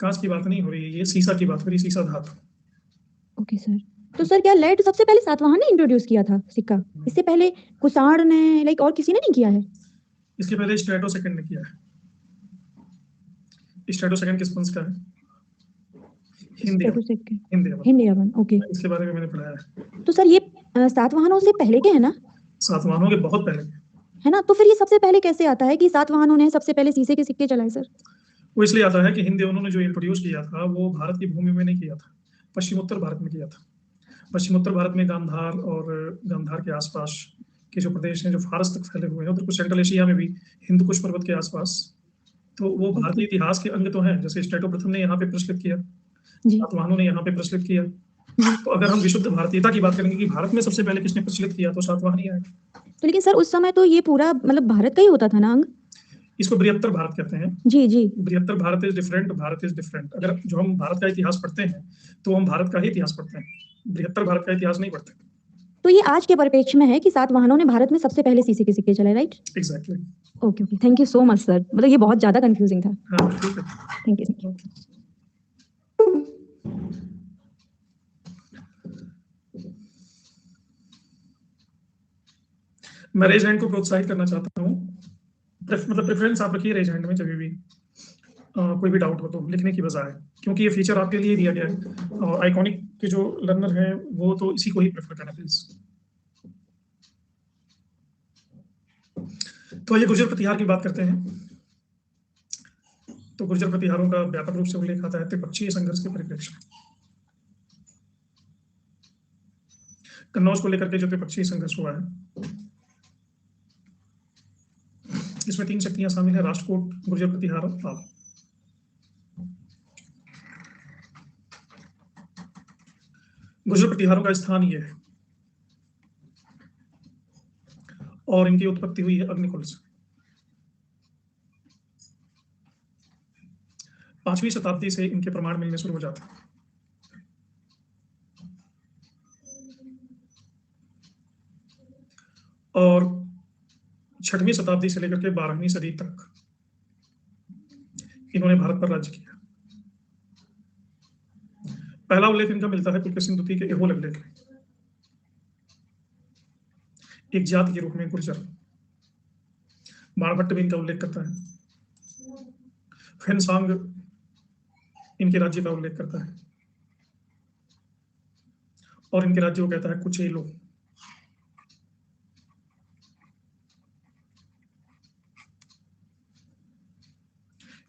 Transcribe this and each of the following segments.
कांच की बात नहीं हो रही है, ये शीशा की बात हो रही है, शीशा धातु। Okay sir. तो सर क्या लेड सबसे पहले सातवाहन ने इंट्रोड्यूस किया था सिक्का? इससे पहले कुषाण ने लाइक और किसी ने नहीं किया है? इसके पहले स्ट्रेटो सेकंड ने किया है। स्ट्रेटो सेकंड किस वंश का है? हिंदी स्टेटो सेकंड। हिंदी। हिंदी रावण, ओके। इसके बारे में मैंने पढ़ा है। तो सर ये सातवाहनों से पहले के है ना? सातवाहनों के बहुत पहले के। है ना? तो फिर ये सबसे पहले कैसे आता है कि सातवाहनों ने सबसे पहले शीशे के सिक्के चलाए सर? वो इसलिए आता है कि हिंदी उन्होंने जो इंट्रोड्यूस किया था वो भारत की भूमि में नहीं किया था, पश्चिमोत्तर भारत में किया था। पश्चिमोत्तर भारत में गांधार और गांधार के आसपास के जो प्रदेश हैं जो फारस तक फैले हुए हैं, उधर कुछ सेंट्रल एशिया में भी हिंदू कुश पर्वत के आसपास, तो वो भारतीय इतिहास के अंग तो हैं। जैसे स्टेटो प्रथम ने यहाँ पे प्रचलित किया, जी सातवाहनों ने यहाँ पे प्रचलित किया। जी। तो अगर हम विशुद्ध भारतीयता की बात करेंगे कि भारत में सबसे पहले किसने प्रचलित किया, तो सातवाहन ही आएगा। तो लेकिन सर उस समय तो ये पूरा मतलब भारत का ही होता था ना अंग? इसको बृहत्तर भारत कहते हैं। जी जी। बृहत्तर Bharat is different, Bharat is different. अगर जो हम भारत का इतिहास पढ़ते हैं तो हम भारत का ही इतिहास पढ़ते हैं, बृहत्तर भारत का इतिहास नहीं पढ़ते। तो ये आज के परिप्रेक्ष्य में है कि सातवाहनों ने भारत में सबसे पहले शीशे के सिक्के चलाए, right? Exactly. Okay okay, thank you so much sir, मतलब ये बहुत ज्यादा कंफ्यूजिंग था। हाँ ठीक है। Thank you. मैं रेज हैंड को प्रोत्साहित करना चाहता हूँ। मतलब प्रेफरेंस आप रखिए रेज हैंड में, जब भी कोई भी डाउट हो तो लिखने की बजाय, क्योंकि ये फीचर आपके लिए दिया गया है। और आइकॉनिक के जो लर्नर हैं वो तो इसी को ही प्रेफर करना प्लीज। तो ये गुर्जर प्रतिहार की बात करते हैं। तो गुर्जर प्रतिहारों का व्यापक रूप से उल्लेख आता है त्रिपक्षीय संघर्ष के परिप्रेक्ष्य में। कन्नौज को लेकर के जो त्रिपक्षीय संघर्ष हुआ है, इसमें 3 शक्तियां शामिल है: राष्ट्रकूट, गुर्जर प्रतिहार और पाल। गुर्जर प्रतिहारों का स्थान ये है और इनकी उत्पत्ति हुई है अग्निकुल से। 5वीं शताब्दी से इनके प्रमाण मिलने शुरू हो जाते हैं। और 6वीं शताब्दी से लेकर के 12वीं सदी तक इन्होंने भारत पर राज्य किया। पहला उल्लेख इनका मिलता है पुलकेशिन द्वितीय के एहोल अभिलेख में, एक जाति के रूप में गुर्जर। बाणभट्ट भी इनका उल्लेख करता है। फेनसांग इनके राज्य का उल्लेख करता है और इनके राज्य को कहता है कुचेलो।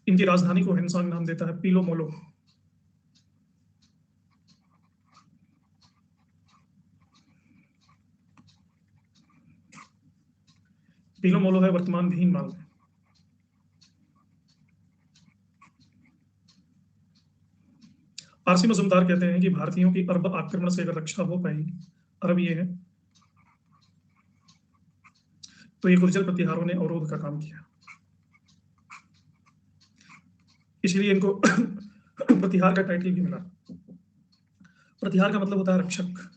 इनकी राजधानी को हेनसांग नाम देता है पीलो मोलो। पीलो मोलो है वर्तमान भीनमाल में। आरसी मजुमदार कहते हैं कि भारतीयों की अरब आक्रमण से अगर रक्षा हो पाएगी, अरब ये है, तो ये गुर्जर प्रतिहारों ने अवरोध का काम किया। इसलिए इनको प्रतिहार का टाइटल भी मिला। प्रतिहार का मतलब होता है रक्षक।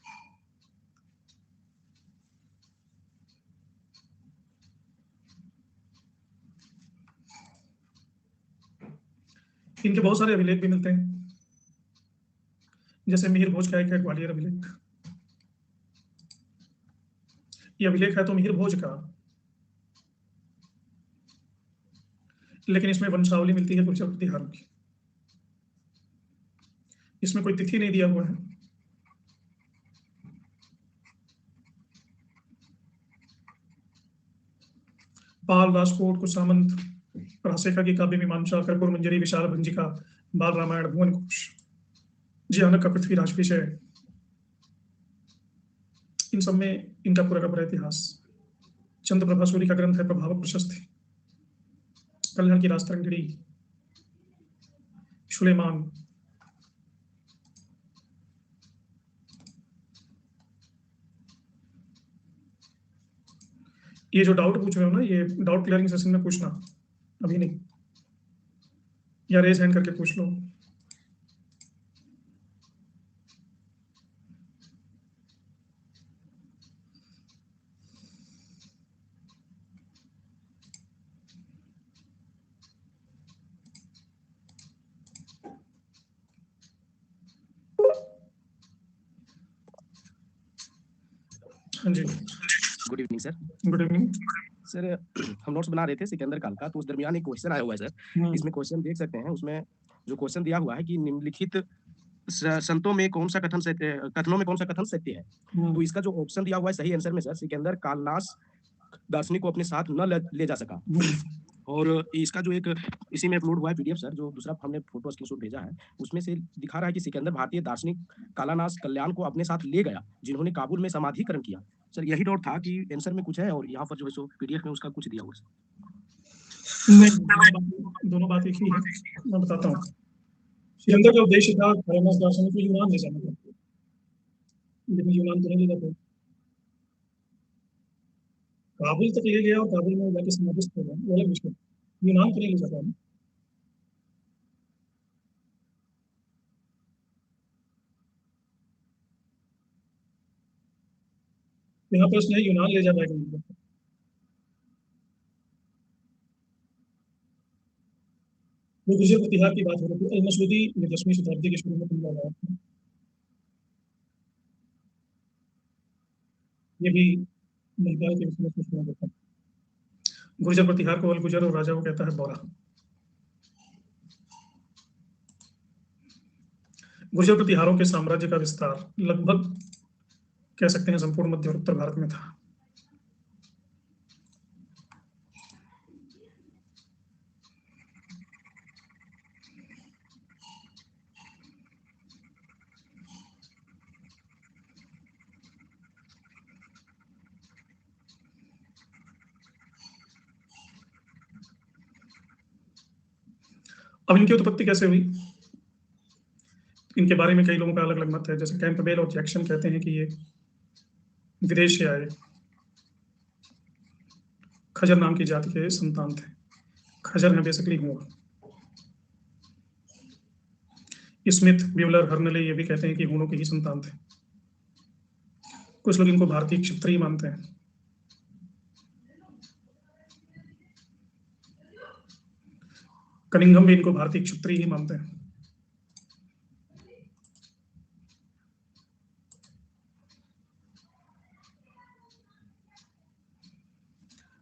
इनके बहुत सारे अभिलेख भी मिलते हैं, जैसे मिहिर भोज का एक है ग्वालियर अभिलेख। ये अभिलेख है तो मिहिर भोज का, लेकिन इसमें वंशावली मिलती है गुर्जर प्रतिहारों की। इसमें कोई तिथि नहीं दिया हुआ है। पाल, राजकोट, कुशामंत, रासेखा की काव्य मीमांसा, कर्पूर मंजरी, विशाल भंजिका, बाल रामायण, भुवन कुश, जियानक का पृथ्वीराज विषय, इन सब में इनका पूरा का पूरा इतिहास। चंद्र प्रभा सूरी का ग्रंथ है प्रभाव प्रशस्ति, कल्याण की राजतरंगिणी, सुलेमान। ये जो डाउट पूछ रहे हो ना, ये डाउट क्लियरिंग सेशन में पूछना, अभी नहीं, या रेज हैंड करके पूछ लो। हाँ जी, good evening sir. Good evening. Sir हम नोट्स बना रहे थे सिकंदर काल का, तो उस दरमियान एक क्वेश्चन आया हुआ है सर। इसमें क्वेश्चन देख सकते हैं, उसमें जो क्वेश्चन दिया हुआ है कि निम्नलिखित संतों में कौन सा कथनों में कौन सा कथन सत्य है। तो इसका जो ऑप्शन दिया हुआ है सही आंसर में सर, सिकंदर कालनाश दार्शनिक को अपने साथ न ले जा सका। और इसका जो एक इसी में अपलोड हुआ है पीडीएफ सर, जो दूसरा हमने फोटो स्क्रीनशॉट भेजा है, उसमें से दिखा रहा है कि सिकंदर भारतीय दार्शनिक कालानाश कल्याण को अपने साथ ले गया, जिन्होंने काबुल में समाधिकरण किया। सर यही डाउट था कि आंसर में कुछ है और यहाँ पर जो है सो पीडीएफ में उसका कुछ दिया हुआ है। नहीं, दोनों बात एक ही है। मैं बताता हूँ। सिकंदर का उद्देश्य था कालानाश दार्शनिक को यूनान ले जाने का, लेकिन यूनान तो नहीं ले जाते, काबुल तक ले गया और काबुल में जाके समाधिस्थ हो गया, वो अलग विषय। यूनान तो नहीं ले जाता है। यहाँ प्रश्न है यूनान ले जाना है कि नहीं। वो गुजर इतिहास की बात हो रही थी। अल-मसूदी ने 10वीं शताब्दी के शुरू में तुमला लाया था। ये भी महिला के विषय में सोचना देता है। गुर्जर प्रतिहार को अल गुजर और राजा को कहता है बौरा। गुर्जर प्रतिहारों के साम्राज्य का विस्तार लगभग कह सकते हैं संपूर्ण मध्य और उत्तर भारत में था। अब इनकी उत्पत्ति कैसे हुई, इनके बारे में कई लोगों का अलग अलग मत है। जैसे कैंपबेल और जैक्सन कहते हैं कि ये विदेश से आए, खजर नाम की जाति के संतान थे। खजर है बेसिकली हुआ। स्मिथ, ब्यूलर, हर्नले ये भी कहते हैं कि हूणों के ही संतान थे। कुछ लोग इनको भारतीय क्षत्रिय मानते हैं। कनिंघम भी इनको भारतीय क्षत्रिय ही मानते हैं।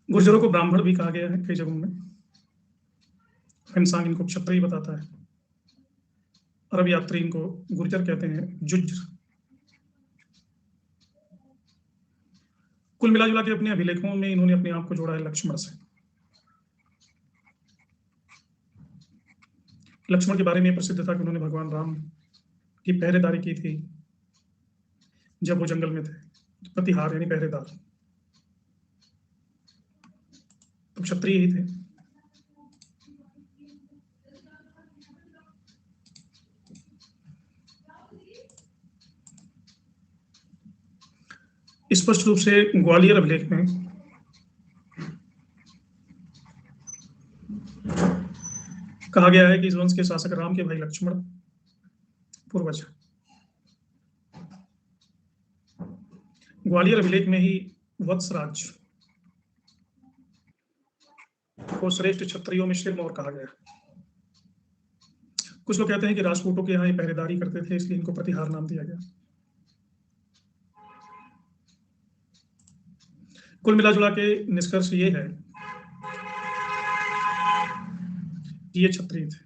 गुर्जरों को ब्राह्मण भी कहा गया है कई जगहों में। हिमसांग इनको क्षत्रिय बताता है। अरब यात्री इनको गुर्जर कहते हैं, जुज्र। कुल मिला जुला के अपने अभिलेखों में इन्होंने अपने आप को जोड़ा है लक्ष्मण से। लक्ष्मण के बारे में प्रसिद्ध था कि उन्होंने भगवान राम की पहरेदारी की थी जब वो जंगल में थे। प्रतिहार यानी पहरेदार, तो क्षत्रिय ही थे। स्पष्ट रूप से ग्वालियर अभिलेख में कहा गया है कि इस वंश के शासक राम के भाई लक्ष्मण पूर्वज। ग्वालियर अभिलेख में ही वत्सराज को श्रेष्ठ क्षत्रियों में सिरमौर कहा गया। कुछ लोग कहते हैं कि राजपूतों के यहाँ ये पहरेदारी करते थे, इसलिए इनको प्रतिहार नाम दिया गया। कुल मिला जुला के निष्कर्ष ये है कि ये क्षत्रिय थे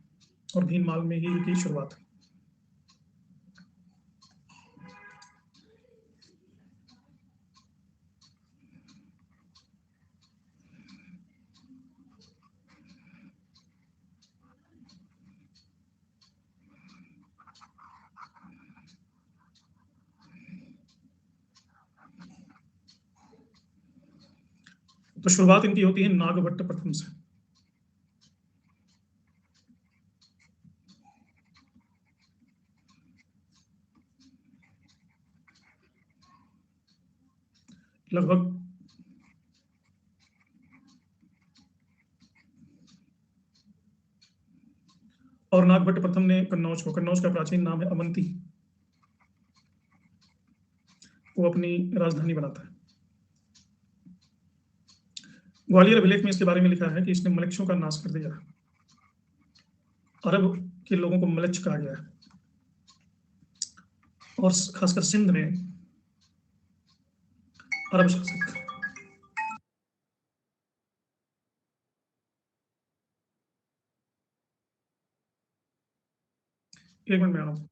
और भीनमाल में ही इनकी शुरुआत हुई। तो शुरुआत इनकी होती है नागभट्ट प्रथम से। लगभग और नागभट्ट प्रथम ने कन्नौज का प्राचीन नाम है अवंती, वो अपनी राजधानी बनाता है। ग्वालियर अभिलेख में इसके बारे में लिखा है कि इसने मलेच्छों का नाश कर दिया। अरब के लोगों को मलेच्छ कहा गया है और खासकर सिंध में अरब शासक। एक मिनट में आ रहा हूँ।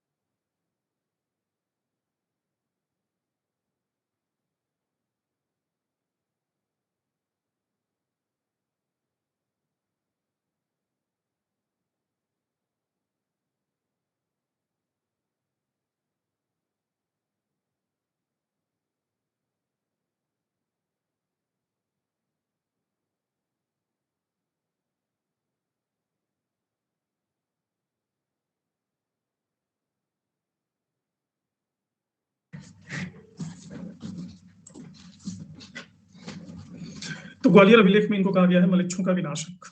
तो ग्वालियर अभिलेख में इनको कहा गया है मलेच्छों का विनाशक।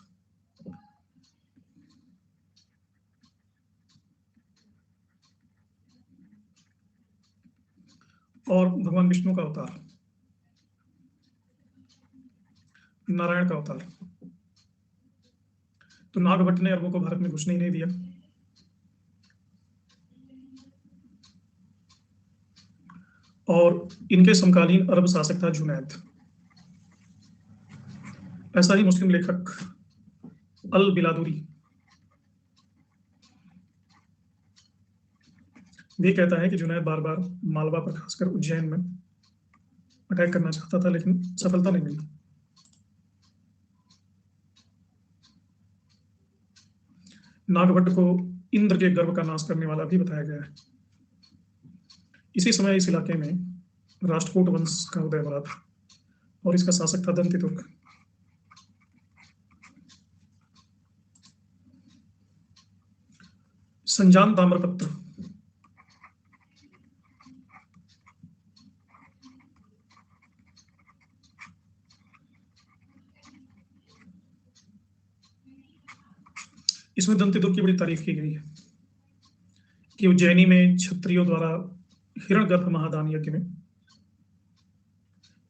और भगवान विष्णु का अवतार, नारायण का अवतार। तो नागभट्ट ने अरबों को भारत में घुसने ही नहीं दिया। और इनके समकालीन अरब शासक था जुनैद। ऐसा ही मुस्लिम लेखक अल बिलादुरी भी कहता है कि जुनैद बार बार मालवा पर, खासकर उज्जैन में अटैक करना चाहता था, लेकिन सफलता नहीं मिली। नागभट्ट को इंद्र के गर्व का नाश करने वाला भी बताया गया है। इसी समय इस इलाके में राष्ट्रकूट वंश का उदय हो रहा था और इसका शासक था दंतितुर्क। संजान ताम्रपत्र इसमें दंतितुर्क की बड़ी तारीफ की गई है कि उज्जैनी में क्षत्रियों द्वारा हिरण्यगर्भ महादान यज्ञ में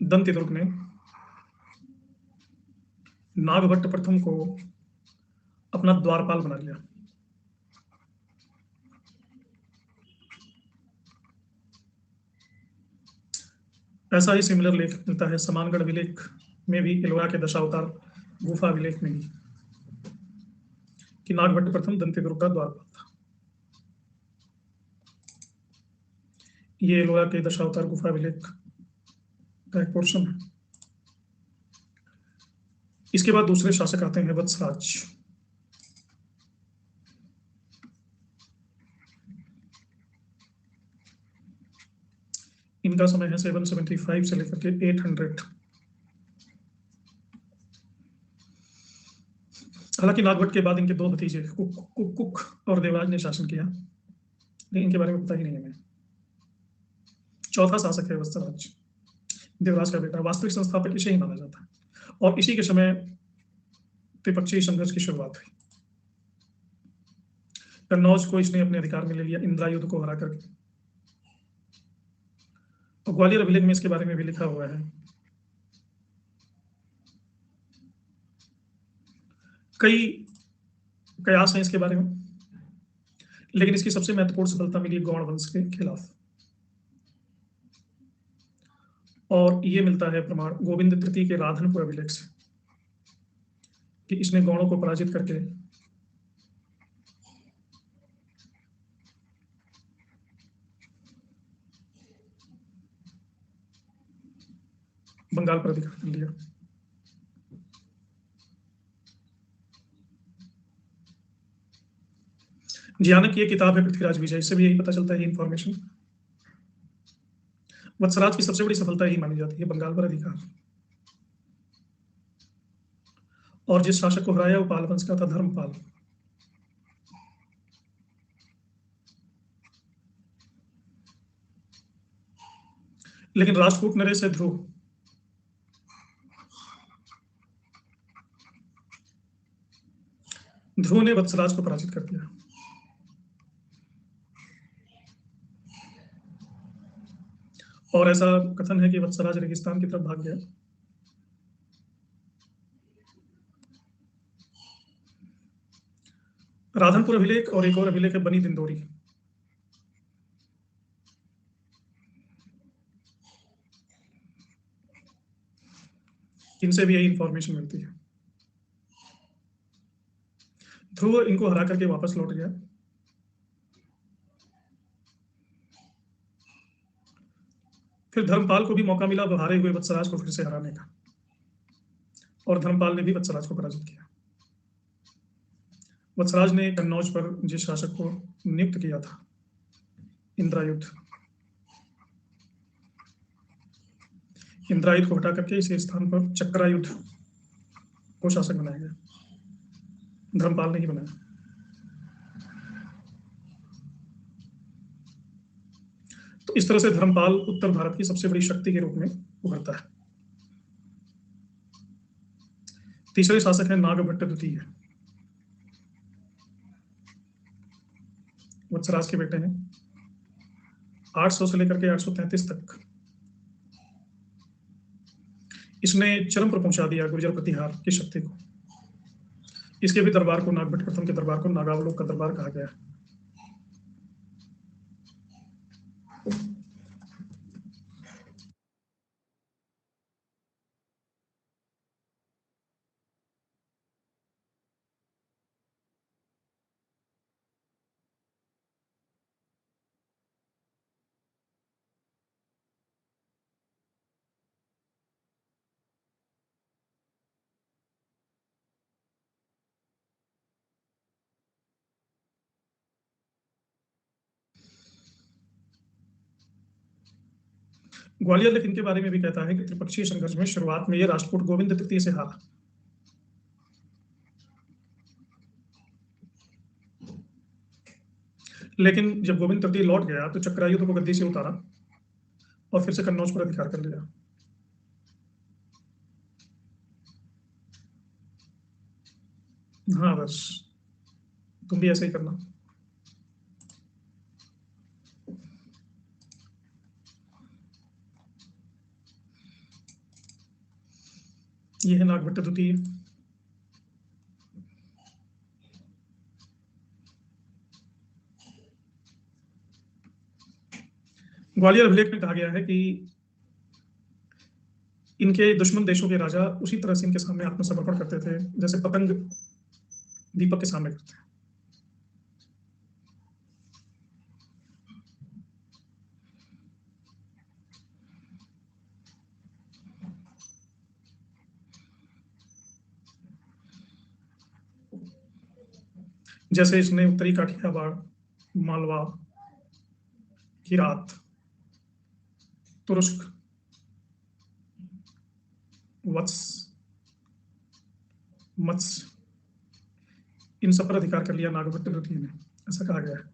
दंतितुर्क ने नागभट्ट प्रथम को अपना द्वारपाल बना लिया। ऐसा ही सिमिलर लेख मिलता है समानगढ़ अभिलेख में भी, एलोरा के दशावतार गुफा अभिलेख में भी, कि नागभट्ट प्रथम दंतितुर्क का द्वारपाल था। ये एलोरा के दशावतार गुफा अभिलेख का एक पोर्शन है। इसके बाद दूसरे शासक आते हैं वत्सराज। इनका समय है 775 से लेकर के 800। हालांकि नागभट्ट के बाद इनके दो भतीजे कुक और देवराज ने शासन किया, लेकिन इनके बारे में पता ही नहीं है हमें। चौथा शासक है वत्सराज, देवराज का बेटा। वास्तविक संस्थापक इसे ही माना जाता है और इसी के समय त्रिपक्षीय संघर्ष की शुरुआत हुई। कन्नौज को इसने अपने अधिकार में ले लिया इंद्रायुध को हरा करके। तो ग्वालियर अभिलेख में इसके बारे में भी लिखा हुआ है। कई कयास हैं इसके बारे में, लेकिन इसकी सबसे महत्वपूर्ण सफलता मिली गौड़ वंश के खिलाफ। और ये मिलता है प्रमाण गोविंद तृतीय के राधनपुर अभिलेख से कि इसने गौड़ों को पराजित करके बंगाल पर अधिकार कर लिया। जियानक की ये किताब है पृथ्वीराज विजय, इससे भी यही पता चलता है इंफॉर्मेशन। वत्सराज की सबसे बड़ी सफलता यही मानी जाती है, बंगाल पर अधिकार। और जिस शासक को हराया वो पाल वंश का था, धर्मपाल। लेकिन राजपूत नरेश है ध्रुव। ध्रुव ने वत्सराज को पराजित कर दिया। और ऐसा कथन है कि वत्सराज रेगिस्तान की तरफ भाग गया। राधनपुर अभिलेख और एक और अभिलेख है बनी दिंदोरी। इनसे भी यही इंफॉर्मेशन मिलती है। ध्रुव इनको हरा करके वापस लौट गया। फिर धर्मपाल को भी मौका मिला हारे हुए वत्सराज को फिर से हराने का, और धर्मपाल ने भी वत्सराज को पराजित किया। वत्सराज ने कन्नौज पर जिस शासक को नियुक्त किया था, इंद्रायुध, इंद्रायुध को हटा करके इस स्थान पर चक्रायुध को शासक बनाया गया, धर्मपाल ने ही बनाया। तो इस तरह से धर्मपाल उत्तर भारत की सबसे बड़ी शक्ति के रूप में उभरता है। तीसरे शासक है नागभट्ट द्वितीय, वत्सराज के बेटे हैं। 800 से लेकर के 833 तक इसने चरम पर पहुंचा दिया गुर्जर प्रतिहार की शक्ति को। इसके भी दरबार को, नागभट्ट प्रथम के दरबार को नागावलोक का दरबार कहा गया। ग्वालियर लेकिन इनके बारे में भी कहता है कि त्रिपक्षीय संघर्ष में शुरुआत में ये राष्ट्रकूट गोविंद तृतीय से हारा। लेकिन जब गोविंद तृतीय लौट गया तो चक्रायुध को गद्दी से उतारा और फिर से कन्नौज पर अधिकार कर लिया। हाँ बस तुम भी ऐसे ही करना। ये है नागभट्ट द्वितीय। ग्वालियर अभिलेख में कहा गया है कि इनके दुश्मन देशों के राजा उसी तरह से इनके सामने आत्मसमर्पण करते थे जैसे पतंग दीपक के सामने करते हैं। जैसे इसने उत्तरी काठियावाड़, मालवा, किरात, तुरुष्क, वत्स, मत्स्य, इन सब पर अधिकार कर लिया नागभट्ट द्वितीय ने, ऐसा कहा गया है।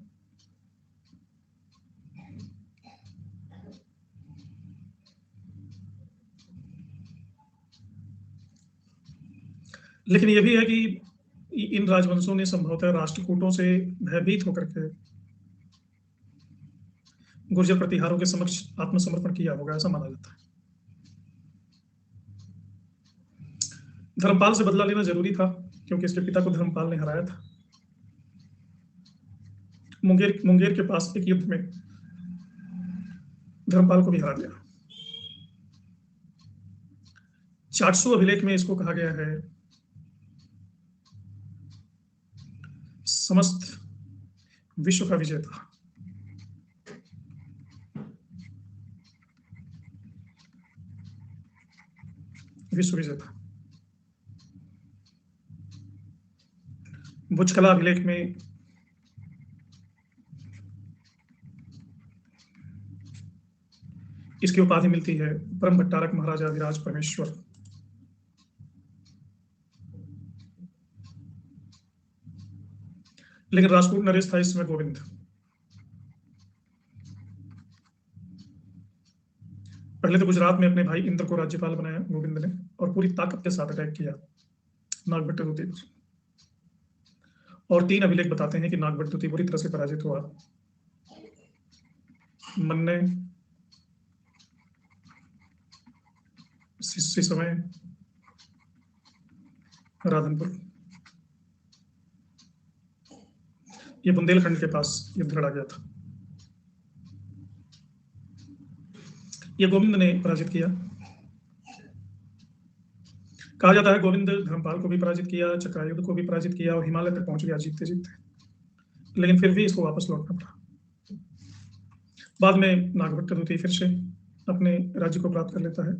लेकिन यह भी है कि इन राजवंशों ने संभवतः राष्ट्रकूटों से भयभीत होकर के गुर्जर प्रतिहारों के समक्ष आत्मसमर्पण किया होगा, ऐसा माना जाता है। धर्मपाल से बदला लेना जरूरी था क्योंकि इसके पिता को धर्मपाल ने हराया था। मुंगेर के पास एक युद्ध में धर्मपाल को भी हरा दिया। 400 अभिलेख में इसको कहा गया है समस्त विश्व का विजेता। विश्व विजेता। भुजकला अभिलेख में इसकी उपाधि मिलती है परम भट्टारक महाराजाधिराज परमेश्वर। लेकिन राजपूत नरेश था इस समय गोविंद। पहले तो गुजरात में अपने भाई इंद्र को राज्यपाल बनाया गोविंद ने और पूरी ताकत के साथ अटैक किया नागभट्ट द्वितीय पर। और 3 अभिलेख बताते हैं कि नागभट्ट द्वितीय बुरी तरह से पराजित हुआ। मन्ने, सिसमय, राधनपुर। ये बुंदेलखंड के पास युद्ध लड़ा गया था। ये गोविंद ने पराजित किया। कहा जाता है गोविंद धर्मपाल को भी पराजित किया, चक्रायुध को भी पराजित किया और हिमालय तक पहुंच गया जीतते जीतते, लेकिन फिर भी इसको वापस लौटना पड़ा। बाद में नागभट्ट द्वितीय फिर से अपने राज्य को प्राप्त कर लेता है।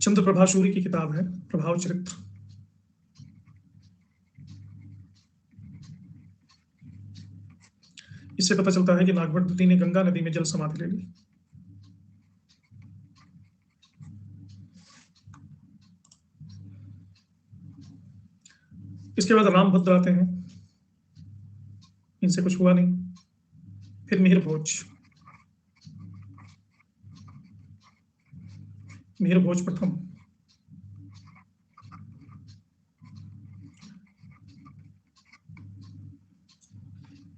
चंद्रप्रभा सूर्य की किताब है प्रभाव चरित्र। इससे पता चलता है कि नागभट्ट द्वितीय ने गंगा नदी में जल समाधि ले ली। इसके बाद रामभद्र आते हैं, इनसे कुछ हुआ नहीं। फिर मिहिर भोज प्रथम,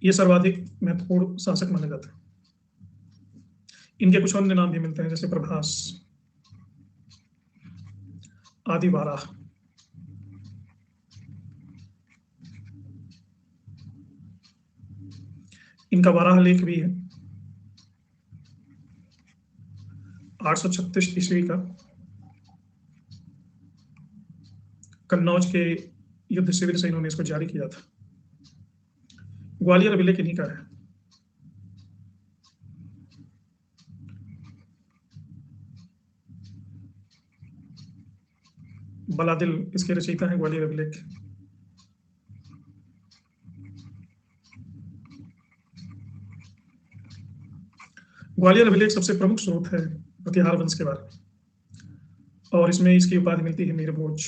ये सर्वाधिक महत्वपूर्ण शासक माने जाते हैं। इनके कुछ अन्य नाम भी मिलते हैं, जैसे प्रभास, आदि वाराह। इनका वाराह लेख भी है 836 ईस्वी का, कन्नौज के युद्ध शिविर से इन्होंने इसको जारी किया था। ग्वालियर अभिलेख इन्हीं का है। बलादिल इसके रचयिता हैं ग्वालियर अभिलेख। ग्वालियर अभिलेख सबसे प्रमुख स्रोत है प्रतिहार वंश के बारे में, और इसमें इसकी उपाधि मिलती है मिहिर भोज।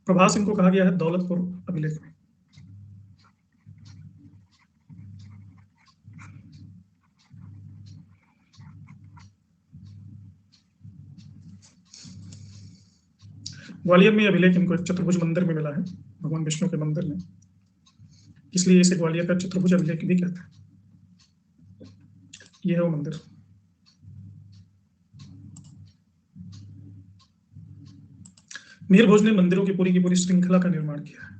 प्रभास इनको कहा गया है दौलतपुर अभिलेख में। ग्वालियर में अभिलेख इनको एक चतुर्भुज मंदिर में मिला है, भगवान विष्णु के मंदिर में, इसलिए इसे ग्वालियर का चतुर्भुज अभिलेख भी कहते हैं। यह है वो मंदिर। मिहिर भोज ने मंदिरों की पूरी श्रृंखला का निर्माण किया है।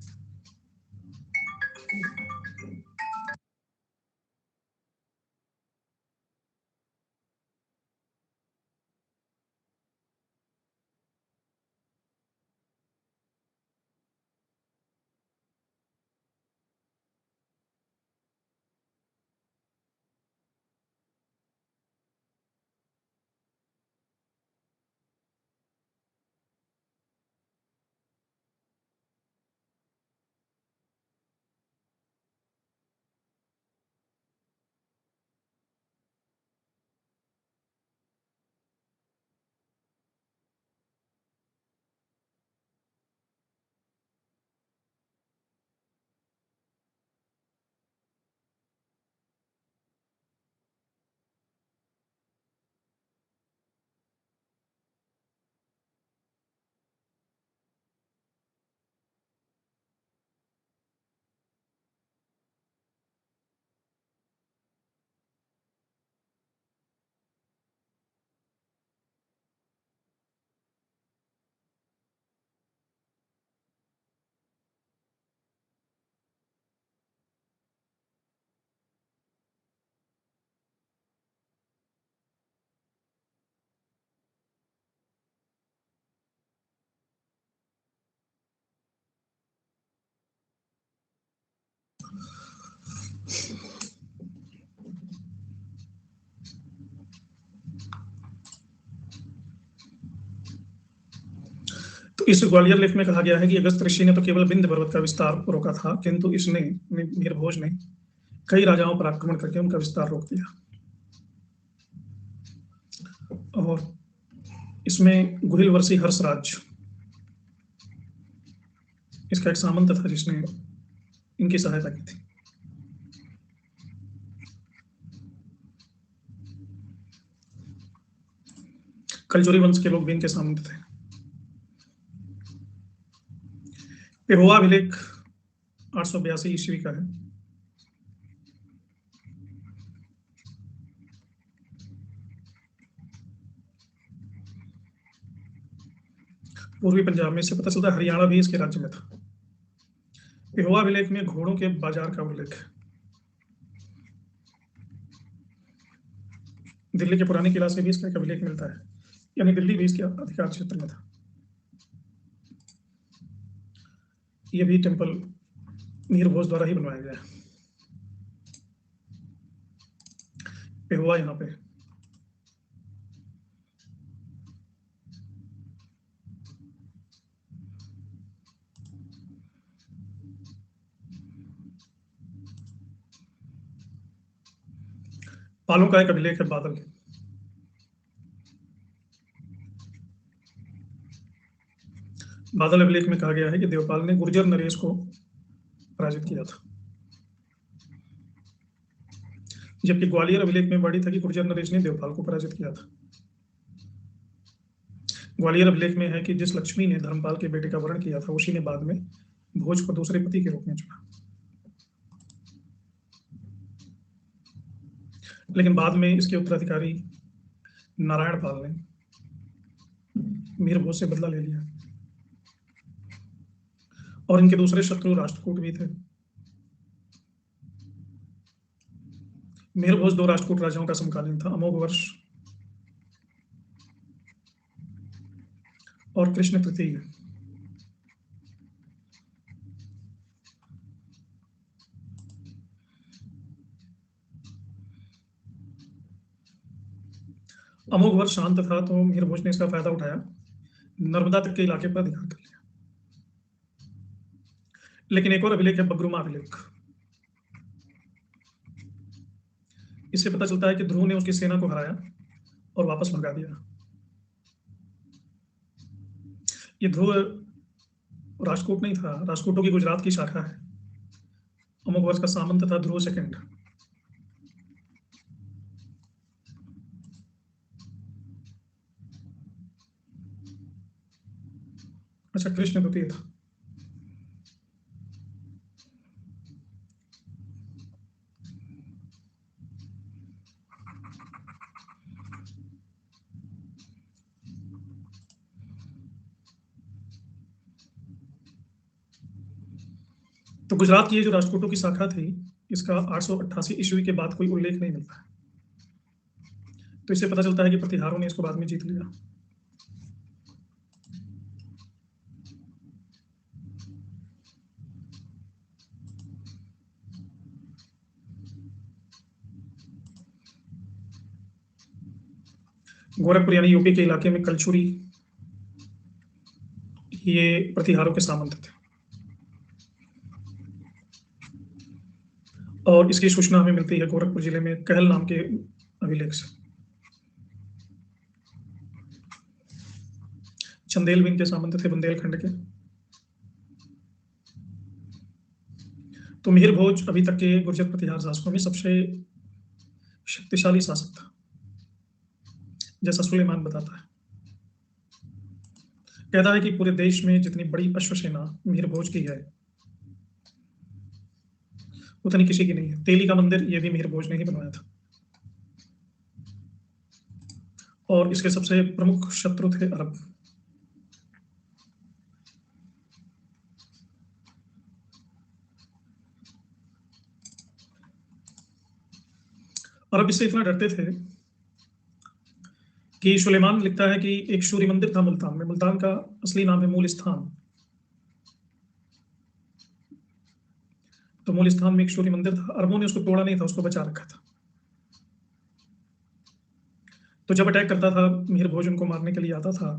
तो इस ग्वालियर लेख में कहा गया है कि अगस्त ऋषि ने तो केवल विंध्य पर्वत का विस्तार रोका था, किंतु इसने मिहिर भोज ने कई राजाओं पर आक्रमण करके उनका विस्तार रोक दिया। और इसमें गुहिलवर्षी हर्षराज इसका एक सामंत था जिसने इनकी सहायता की थी। कलचुरी वंश के लोग भी इनके सामंत थे। पेहोवा अभिलेख 882 ईस्वी का है। पूर्वी पंजाब में, इससे पता चलता है हरियाणा भी इसके राज्य में था। पेहोवा अभिलेख में घोड़ों के बाजार का उल्लेख है। दिल्ली के पुराने किला से भी इसका एक अभिलेख मिलता है, यानी दिल्ली भी इसके अधिकार क्षेत्र में था। ये भी टेम्पल मीर भोज द्वारा ही बनवाया गया है। पेहुआ यहाँ पे पालों का एक अभिलेख है, बादल। बादल अभिलेख में कहा गया है कि देवपाल ने गुर्जर नरेश को पराजित किया था, जबकि ग्वालियर अभिलेख में वर्णित था कि गुर्जर नरेश ने देवपाल को पराजित किया था। ग्वालियर अभिलेख में है कि जिस लक्ष्मी ने धर्मपाल के बेटे का वर्ण किया था, उसी ने बाद में भोज को दूसरे पति के रूप में चुना। लेकिन बाद में इसके उत्तराधिकारी नारायण पाल ने मीर भोज से बदला ले लिया, और इनके दूसरे शत्रु राष्ट्रकूट भी थे। मीर भोज 2 राष्ट्रकूट राजाओं का समकालीन था, अमोघ वर्ष और कृष्ण तृतीय। अमोघ वर्ष शांत था, तो मीर भोज ने इसका फायदा उठाया, नर्मदा तक के इलाके पर अधिकार कर लिया। लेकिन एक और अभिलेख है, बगरुमा अभिलेख। इससे पता चलता है कि ध्रुव ने उसकी सेना को हराया और वापस भगा दिया। ये ध्रुव राजकोट नहीं था, राजकोटों की गुजरात की शाखा है। अमोघ वर्ष का सामंत था ध्रुव सेकंड। अच्छा, कृष्ण द्वितीय था। तो गुजरात की ये जो राजकोटों की शाखा थी, इसका 888 ईस्वी के बाद कोई उल्लेख नहीं मिलता है। तो इससे पता चलता है कि प्रतिहारों ने इसको बाद में जीत लिया। गोरखपुर यानी यूपी के इलाके में कलचुरी ये प्रतिहारों के सामंत थे, और इसकी सूचना हमें मिलती है गोरखपुर जिले में कहल नाम के अभिलेख से। चंदेल भी इनके सामंत थे, बुंदेलखंड के। तो मिहिर भोज अभी तक के गुर्जर प्रतिहार शासकों में सबसे शक्तिशाली शासक था, जैसा सुलेमान बताता है। कहता है कि पूरे देश में जितनी बड़ी अश्वसेना मिहिर भोज की है, उतनी किसी की नहीं है। तेली का मंदिर ये भी मिहिर भोज ने ही बनवाया था, और इसके सबसे प्रमुख शत्रु थे अरब। अरब इससे इतना डरते थे कि सुलेमान लिखता है कि एक सूर्य मंदिर था मुल्तान में। मुल्तान का असली नाम है मूल स्थान। तो मूल स्थान में एक सूर्य मंदिर था, अरबों ने उसको तोड़ा नहीं था, उसको बचा रखा था। तो जब अटैक करता था, मिहिर भोज उनको मारने के लिए आता था,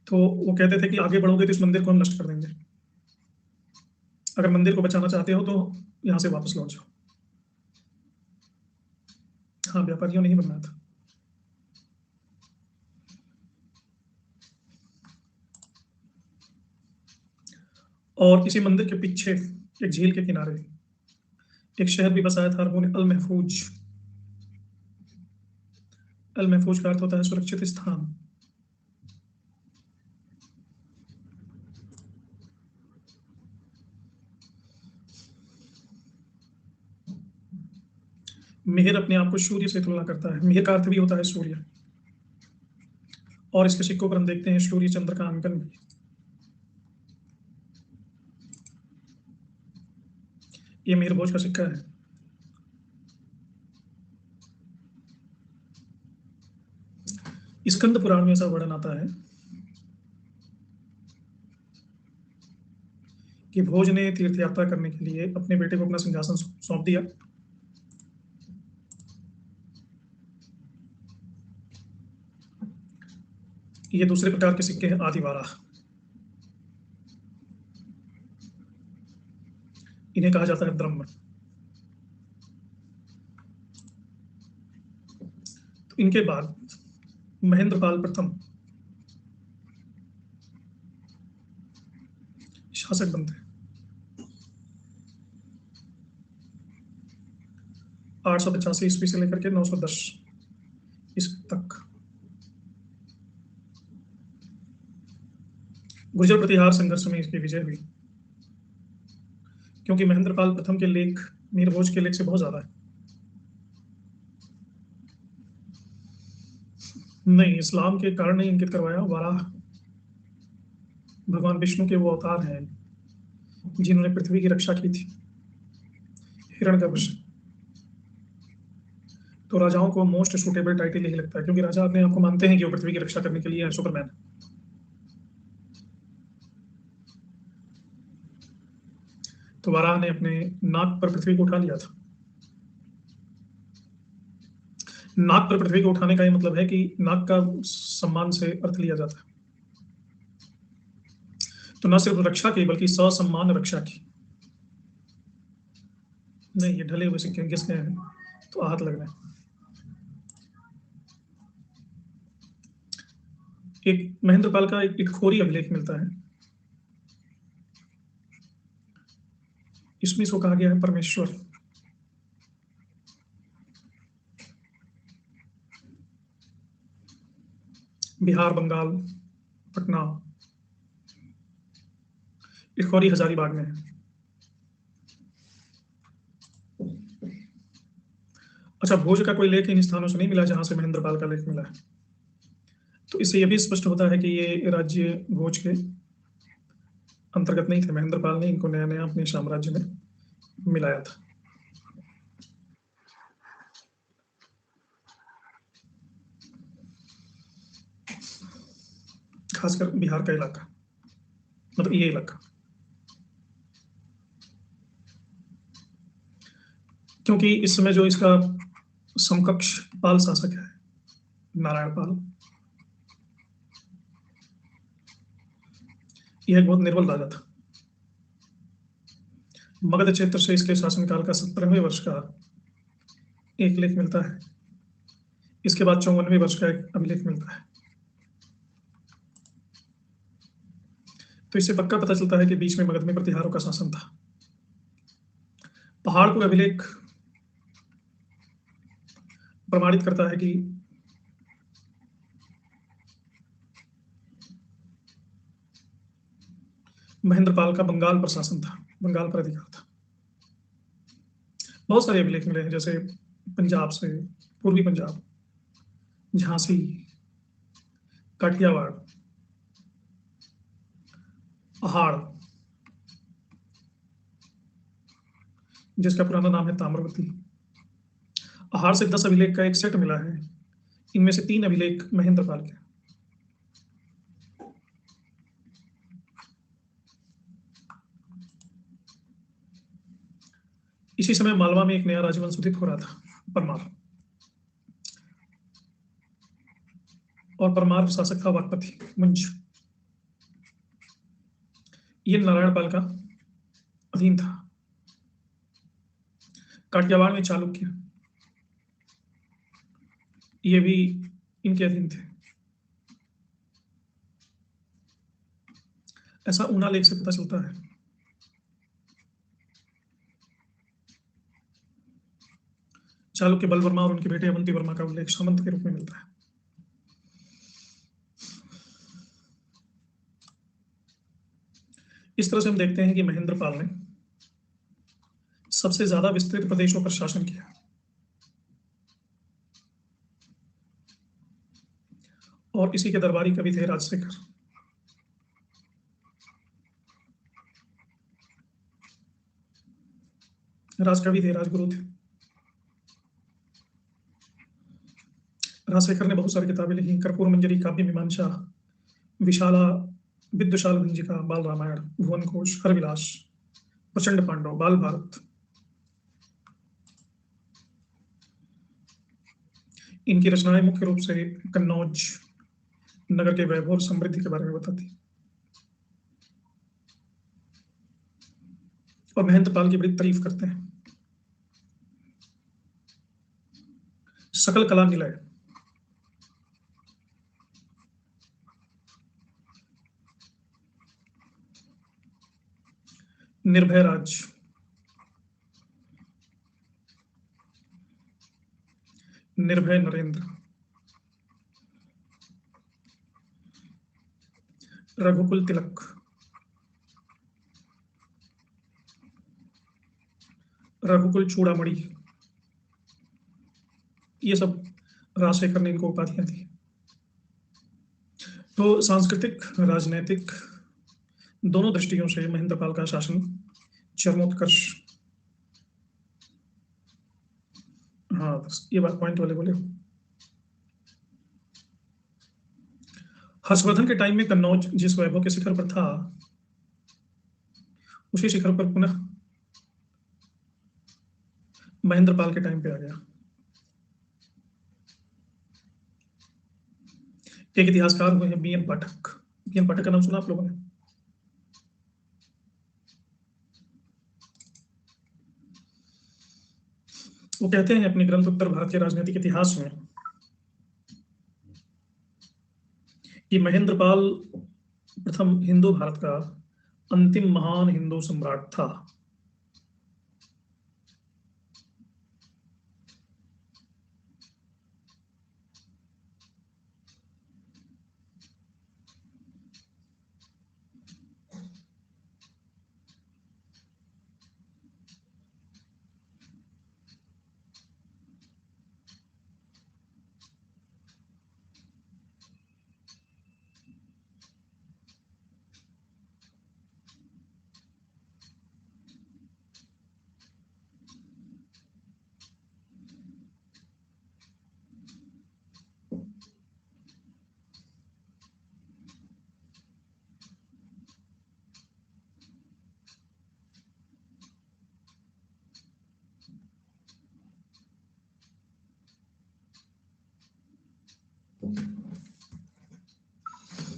तो वो कहते थे कि आगे बढ़ोगे तो इस मंदिर को हम नष्ट कर देंगे, अगर मंदिर को बचाना चाहते हो तो यहां से वापस लौट जाओ। हाँ, व्यापारियों ने ही बनाया था। और इसी मंदिर के पीछे एक झील के किनारे एक शहर भी बसाया था अरबों ने, अल महफूज। अल महफूज का अर्थ होता है सुरक्षित स्थान। मिहिर अपने आप को सूर्य से तुलना करता है। मिहिर का अर्थ भी होता है सूर्य, और इसके सिक्कों पर हम देखते हैं सूर्य चंद्र का अंकन भी। ये मिहिर भोज का सिक्का है। स्कंद पुराण में ऐसा वर्णन आता है कि भोज ने तीर्थ यात्रा करने के लिए अपने बेटे को अपना सिंहासन सौंप दिया। ये दूसरे प्रकार के सिक्के हैं आदिवाराह। इन्हें कहा जाता है ब्रह्म। तो इनके बाद महेंद्रपाल प्रथम शासक बनते हैं। 885 ईस्वी से लेकर के 910 ईस्वी तक। गुर्जर प्रतिहार संघर्ष में इसकी विजय हुई, क्योंकि महेंद्रपाल प्रथम के लेख मीरभोज के लेख से बहुत ज्यादा है। नहीं, इस्लाम के कारण नहीं इंकित करवाया। वाराह भगवान विष्णु के वो अवतार हैं जिन्होंने पृथ्वी की रक्षा की थी हिरण्यकश्यप से। तो राजाओं को मोस्ट सुटेबल टाइटल यही लगता है, क्योंकि राजा अपने आप को मानते हैं कि वो पृथ्वी की रक्षा करने के लिए सुपरमैन। तो वाराह ने अपने नाक पर पृथ्वी को उठा लिया था। नाक पर पृथ्वी को उठाने का ये मतलब है कि नाक का सम्मान से अर्थ लिया जाता है। तो न सिर्फ रक्षा की बल्कि ससम्मान रक्षा की। नहीं, ये ढले हुए सिक्के घिस गए हैं तो आहत लग रहे हैं। एक महेंद्रपाल का एक इटखोरी अभिलेख मिलता है। इसमें इसको कहा गया है परमेश्वर। बिहार, बंगाल, पटना, इटखोरी हजारीबाग में है। अच्छा, भोज का कोई लेख इन स्थानों से नहीं मिला जहां से महेंद्रपाल का लेख मिला है। तो इससे यह भी स्पष्ट होता है कि ये राज्य भोज के अंतर्गत नहीं थे। महेंद्रपाल ने इनको नया नया अपने साम्राज्य में मिलाया था। खासकर बिहार का इलाका, मतलब ये इलाका, क्योंकि इस समय जो इसका समकक्ष पाल शासक है नारायण पाल, यह एक बहुत निर्बल राजा था। मगध क्षेत्र से इसके शासनकाल का 17वें वर्ष का एक लेख मिलता है। इसके बाद 54वें वर्ष का एक अभिलेख मिलता है। तो इससे पक्का पता चलता है कि बीच में मगध में प्रतिहारों का शासन था। पहाड़पुर अभिलेख प्रमाणित करता है कि महेंद्रपाल का बंगाल पर शासन था, बंगाल पर अधिकार था। बहुत सारे अभिलेख मिले हैं, जैसे पंजाब से, पूर्वी पंजाब, झांसी, काठियावाड़, पहाड़, जिसका पुराना नाम है ताम्रवती। पहाड़ से 10 अभिलेख का एक सेट मिला है। इनमें से 3 अभिलेख महेंद्रपाल के। इसी समय मालवा में एक नया राजवंश उदित हो रहा था, परमार। और परमार शासक था वाकपति मुंज। ये नारायणपाल का अधीन था। काठियावाड़ में चालुक्य, ये भी इनके अधीन थे। ऐसा ऊना लेख से पता चलता है। चालुक्य बल वर्मा और उनके बेटे अवंती वर्मा का उल्लेख सामंत के रूप में मिलता है। इस तरह से हम देखते हैं कि महेंद्रपाल ने सबसे ज्यादा विस्तृत प्रदेशों पर शासन किया। और इसी के दरबारी कवि थे राजशेखर। राजकवि थे, राजगुरु थे। राजशेखर ने बहुत सारी किताबें लिखी, कर्पूर मंजरी, काव्य मीमांसा, विशाला, विद्वशाल भंजिका, बाल रामायण, भुवन कोश, हरविलास, प्रचंड पांडव, बाल भारत। इनकी रचनाएं मुख्य रूप से कन्नौज नगर के वैभव और समृद्धि के बारे में बताती और महेंद्रपाल की बड़ी तारीफ करते हैं। सकल कला निलय, निर्भय राज, निर्भय नरेंद्र, रघुकुल तिलक, रघुकुल चूड़ामणि, ये सब राजशेखर ने इनको उपाधियां दी। तो सांस्कृतिक, राजनैतिक दोनों दृष्टियों से महेंद्रपाल का शासन चरमोत्कर्ष। हाँ, ये बात पॉइंट वाले बोले। हर्षवर्धन के टाइम में कन्नौज जिस वैभव के शिखर पर था, उसी शिखर पर पुनः महेंद्रपाल के टाइम पे आ गया। एक इतिहासकार हुए हैं बीएन पाठक। बीएन पाठक का नाम सुना आप लोगों ने? वो कहते हैं अपने ग्रंथ उत्तर भारतीय राजनीतिक इतिहास में कि महेंद्रपाल प्रथम हिंदू भारत का अंतिम महान हिंदू सम्राट था।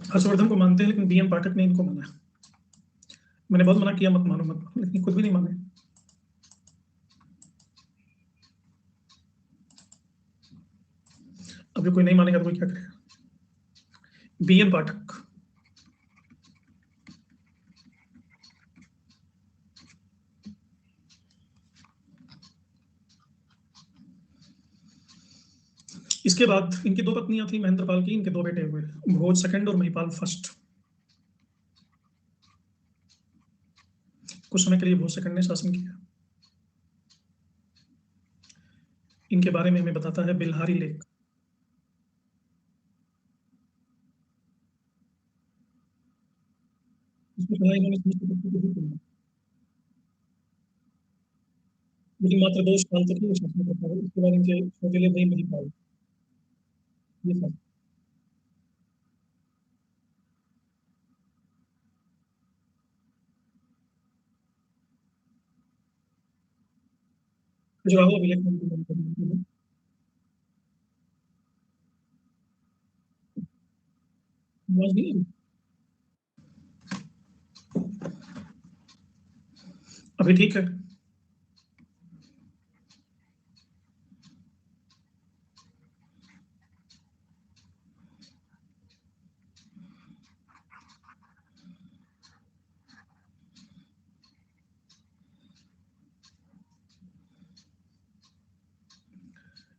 हर्षवर्धन को मानते हैं, लेकिन बीएन पाठक ने इनको माना। मैंने बहुत मना किया, मत मानो मत मानो, लेकिन खुद भी नहीं माने। अभी कोई नहीं मानेगा तो कोई क्या करेगा? बीएन पाठक इसके बाद इनकी दो पत्नियां थी महेंद्रपाल की, इनके दो बेटे हुए, भोज सेकंड और महिपाल फर्स्ट। कुछ समय के लिए भोज सेकंड ने शासन किया। इनके बारे में हमें बताता है बिल्हारी लेख। इसमें कहा इन्होंने लेकिन मात्र 2 साल तक ही वो शासन करता है। उसके बाद इनके सौतेले भाई महिपाल, ये सब खजुराहो अभिलेख में इनकी जानकारी है। आवाज नहीं आ रही? अभी ठीक है?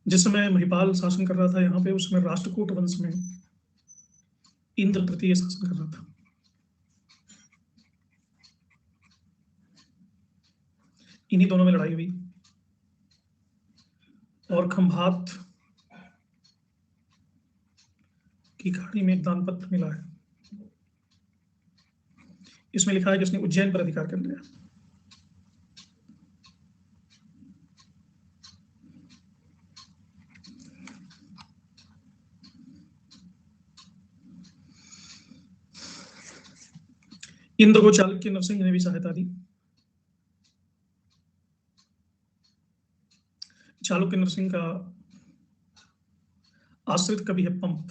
जिस समय महिपाल शासन कर रहा था यहाँ पे, उस समय राष्ट्रकूट वंश में इंद्र तृतीय शासन कर रहा था। इन्हीं दोनों में लड़ाई हुई और खंभात की खाड़ी में एक दानपत्र मिला है। इसमें लिखा है कि उसने उज्जैन पर अधिकार कर लिया। इंद्र को चालुक्य नरसिंह ने भी सहायता दी। चालुक्य नरसिंह का आश्रित कवि है पंप।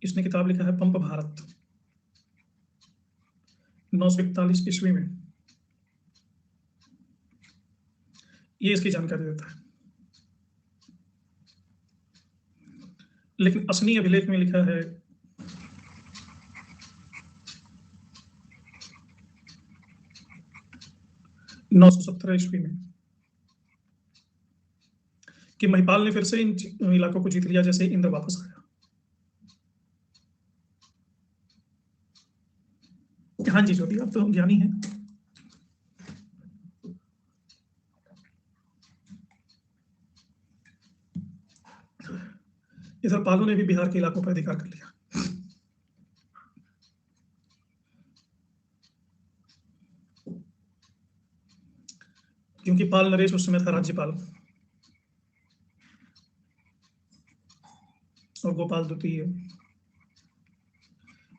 इसने किताब लिखा है पंप भारत 941 ईस्वी में। ये इसकी जानकारी देता है। लेकिन असनी अभिलेख में लिखा है 917 ईस्वी में कि महिपाल ने फिर से इन इलाकों को जीत लिया जैसे इंद्र वापस आया। हाँ जी ज्योति, आप तो ज्ञानी हैं। इधर पालों ने भी बिहार के इलाकों पर अधिकार कर लिया। क्योंकि पाल नरेश उस समय था राज्यपाल और गोपाल द्वितीय।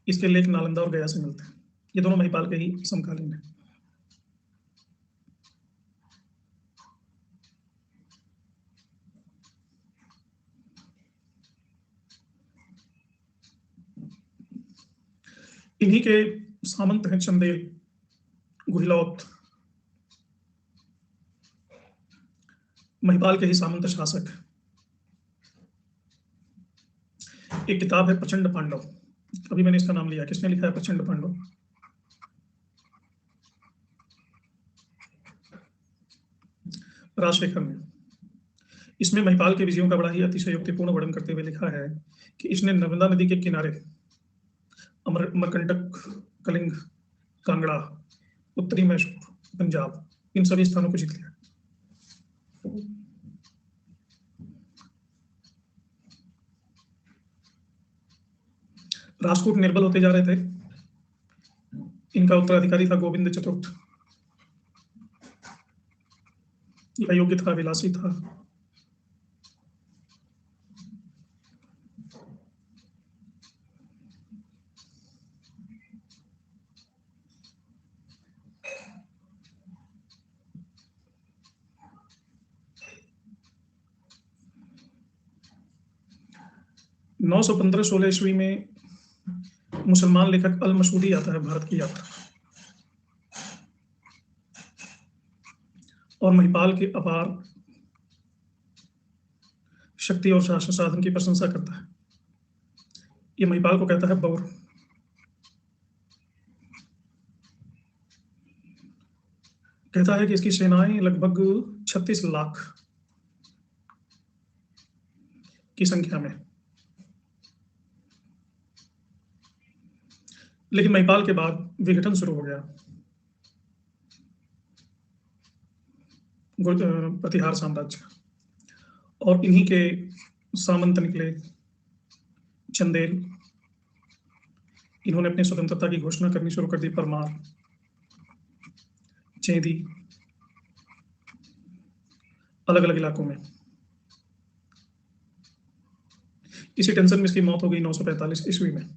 इसके लेख नालंदा और गया से मिलते हैं। ये दोनों महिपाल के ही समकालीन हैं। इन्हीं के सामंत हैं चंदेल, गुहिलौत, महिपाल के ही सामंत शासक। एक किताब है प्रचंड पांडव, अभी मैंने इसका नाम लिया। किसने लिखा है प्रचंड पांडव? राजशेखर ने। इसमें महिपाल के विजयों का बड़ा ही अतिशयोक्तिपूर्ण वर्णन करते हुए लिखा है कि इसने नर्मदा नदी के किनारे अमरकंटक, कलिंग, कांगड़ा, उत्तरी मैसूर, पंजाब, इन सभी स्थानों को जीत लिया। राजकोट निर्बल होते जा रहे थे। इनका उत्तराधिकारी था गोविंद चतुर्थ। अयोग्य था, विलासी था। नौ सौ 15-16 ईस्वी में मुसलमान लेखक अल मसूदी आता है भारत की यात्रा और महिपाल के अपार शक्ति और शासन साधन की प्रशंसा करता है। ये महिपाल को कहता है बौर। कहता है कि इसकी सेनाएं लगभग 36 लाख की संख्या में। लेकिन महिपाल के बाद विघटन शुरू हो गया। प्रतिहार साम्राज्य और इन्हीं के सामंत निकले चंदेल। इन्होंने अपनी स्वतंत्रता की घोषणा करनी शुरू कर दी। परमार, चेदी, अलग अलग इलाकों में। इसी टेंशन में इसकी मौत हो गई 945 ईस्वी में।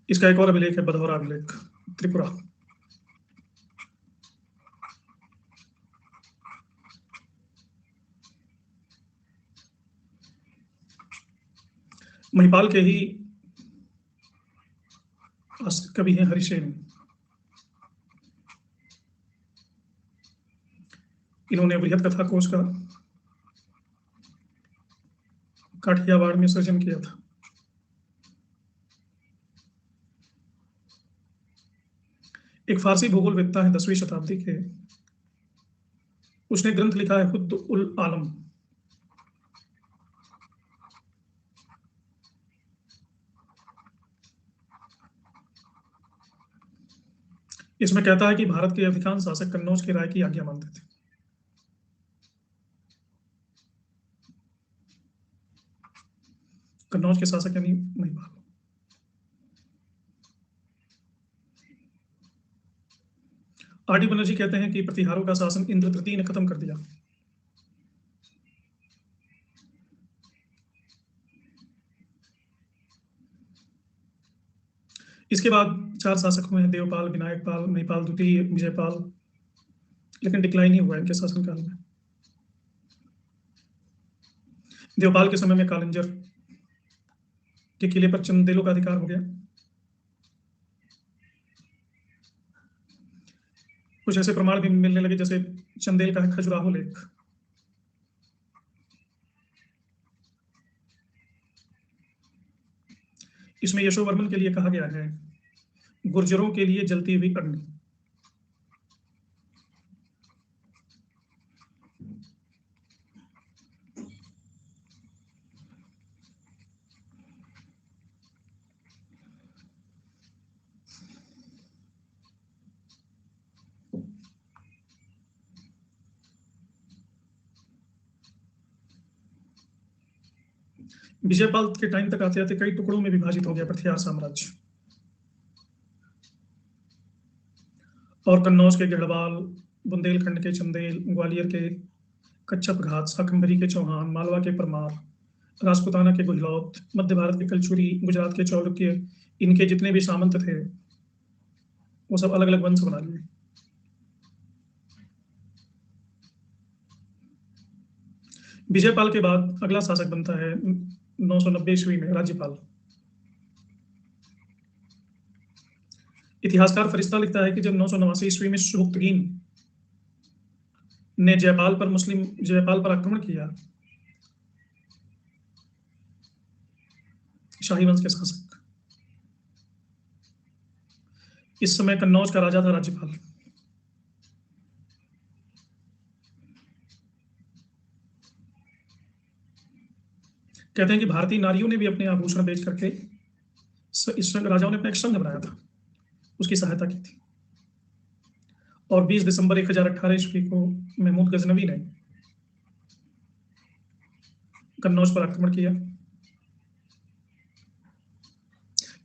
इसका एक और अभिलेख है बधौरा अभिलेख, त्रिपुरा। महिपाल के ही कवि हैं हरिसेन। इन्होंने बृहद कथा कोश का काठियावाड़ में सृजन किया था। एक फारसी भूगोलवेत्ता है 10वीं शताब्दी के, उसने ग्रंथ लिखा है हुद्द उल आलम। इसमें कहता है कि भारत के अधिकांश शासक कन्नौज की राय की आज्ञा मानते थे। कन्नौज के शासक यानी महिपाल। आर.डी. बनर्जी कहते हैं कि प्रतिहारों का शासन इंद्र तृतीय ने खत्म कर दिया। इसके बाद 4 शासक हुए हैं, देवपाल, विनायक पाल, महिपाल द्वितीय, विजयपाल, लेकिन डिक्लाइन ही हुआ इनके शासनकाल में। देवपाल के समय में कालिंजर के किले पर चंदेलों का अधिकार हो गया। कुछ ऐसे प्रमाण भी मिलने लगे जैसे चंदेल का है खजुराहो लेख। इसमें यशोवर्मन के लिए कहा गया है, गुर्जरों के लिए जलती हुई अग्नि। विजयपाल के टाइम तक आते आते कई टुकड़ों में विभाजित हो गया पृथ्वी साम्राज्य, और कन्नौज के गढ़वाल, बुंदेलखंड के चंदेल, ग्वालियर के कच्छप घाट, शाकंभरी के चौहान, मालवा के परमार, राजपुताना के गुजलौत, मध्य भारत के कलचुरी, गुजरात के चालुक्य, इनके जितने भी सामंत थे वो सब अलग अलग वंश बना लिए। विजयपाल के बाद अगला शासक बनता है 990 ईस्वी में राज्यपाल। इतिहासकार फरिश्ता लिखता है कि जब 989 ईस्वी में सुबुक्तगीन ने जयपाल पर आक्रमण किया, शाही वंश के शासक, इस समय कन्नौज का राजा था राज्यपाल। कहते हैं कि भारतीय नारियों ने भी अपने आभूषण बेच करके इस राजाओं ने अपना एक संघ बनाया था, उसकी सहायता की थी। और 20 दिसंबर 1018 ईस्वी को महमूद गजनवी ने कन्नौज पर आक्रमण किया।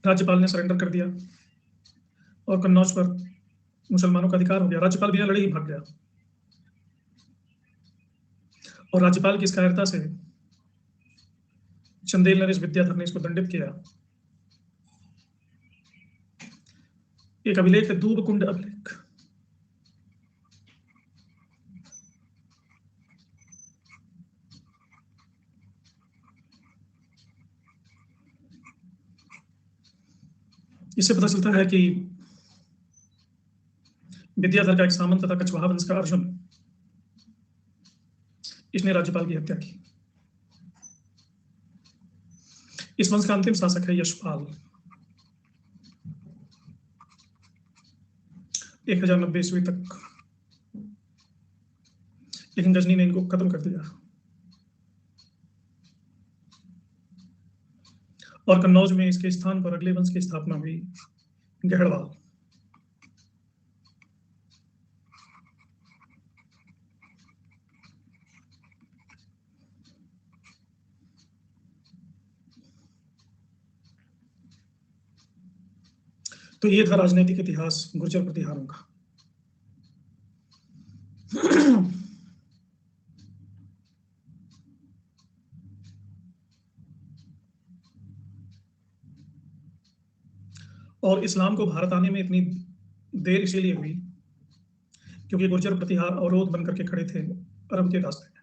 राज्यपाल ने सरेंडर कर दिया और कन्नौज पर मुसलमानों का अधिकार हो गया। राज्यपाल बिना लड़े ही भाग गया, और राज्यपाल की इस कायरता से चंदेल नरेश विद्याधर ने इसको दंडित किया। एक अभिलेख है, दूबकुंड अभिलेख। इससे पता चलता है कि विद्याधर का एक सामंत तथा कछवाहा वंश का अर्जुन, इसने राज्यपाल की हत्या की। इस वंश का अंतिम शासक है यशपाल, 1090 ईस्वी तक, लेकिन गजनी ने इनको खत्म कर दिया और कन्नौज में इसके स्थान पर अगले वंश की स्थापना हुई, गहड़वाल। तो ये था राजनीतिक इतिहास गुर्जर प्रतिहारों का। और इस्लाम को भारत आने में इतनी देर इसीलिए हुई क्योंकि गुर्जर प्रतिहार अवरोध बनकर के खड़े थे अरब के रास्ते में।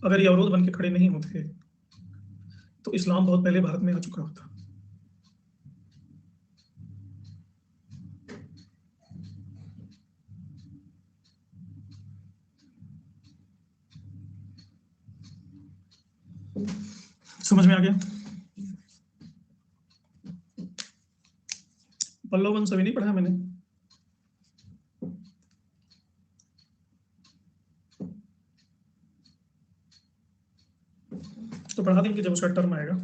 अगर ये अवरोध बन के खड़े नहीं होते तो इस्लाम बहुत पहले भारत में आ चुका होता। समझ में आ गया? पल्लव वंश अभी नहीं पढ़ा मैंने। तो पढ़ा देंगे जब उसका टर्म आएगा।